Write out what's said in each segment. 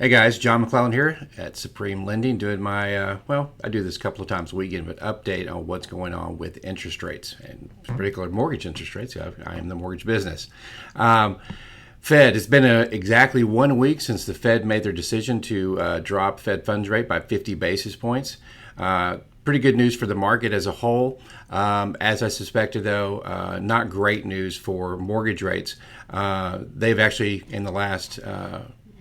Hey guys, John McClellan here at Supreme Lending doing my, I do this a couple of times a weekend, but update on what's going on with interest rates, and in particular mortgage interest rates. I am the mortgage business. Fed, it's been exactly 1 week since the Fed made their decision to drop Fed funds rate by 50 basis points. Pretty good news for the market as a whole. As I suspected, though, not great news for mortgage rates. They've actually, in the last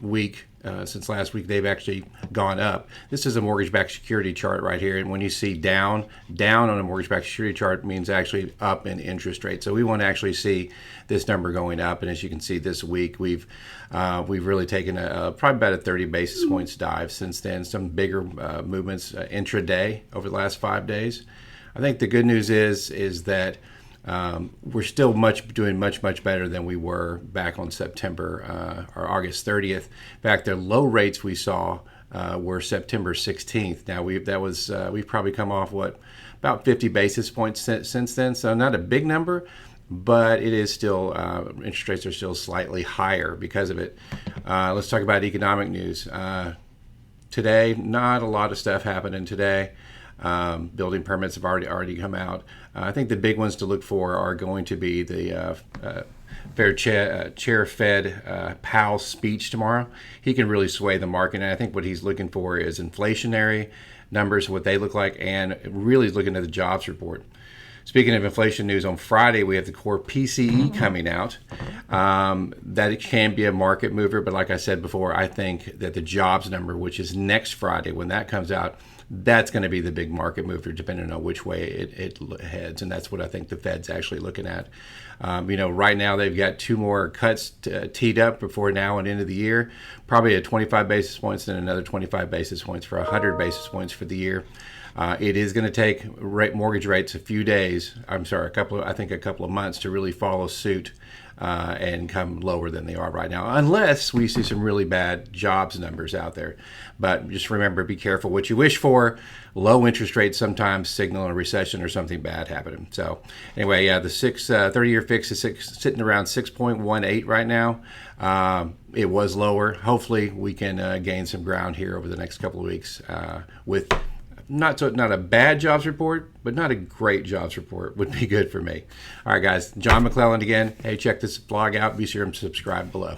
week, since last week, they've actually gone up. This is a mortgage-backed security chart right here, and when you see down on a mortgage-backed security chart means actually up in interest rate. So we want to actually see this number going up, and as you can see this week, we've really taken probably about a 30 basis points dive since then. Some bigger movements intraday over the last 5 days. I think the good news is that we're still doing much better than we were back on September or August 30th. In fact, the low rates we saw were September 16th. Now we've probably come off about 50 basis points since then. So not a big number, but it is still interest rates are still slightly higher because of it. Let's talk about economic news. Today, not a lot of stuff happening today. Building permits have already come out. I think the big ones to look for are going to be the Chair Fed Powell's speech tomorrow. He can really sway the market, and I think what he's looking for is inflationary numbers, what they look like, and really looking at the jobs report. Speaking of inflation news, on Friday we have the core PCE coming out. That it can be a market mover, but like I said before, I think that the jobs number, which is next Friday when that comes out, that's going to be the big market mover depending on which way it heads, and that's what I think the Fed's actually looking at. Right now they've got 2 more cuts teed up before now and end of the year, probably at 25 basis points and another 25 basis points for 100 basis points for the year. It is going to take mortgage rates a couple of months to really follow suit and come lower than they are right now, unless we see some really bad jobs numbers out there. But just remember, be careful what you wish for. Low interest rates sometimes signal a recession or something bad happening. So anyway, the 30-year fix is sitting around 6.18 right now. It was lower. Hopefully we can gain some ground here over the next couple of weeks with not a bad jobs report, but not a great jobs report would be good for me. All right, guys, John McClellan again. Hey, check this blog out. Be sure to subscribe below.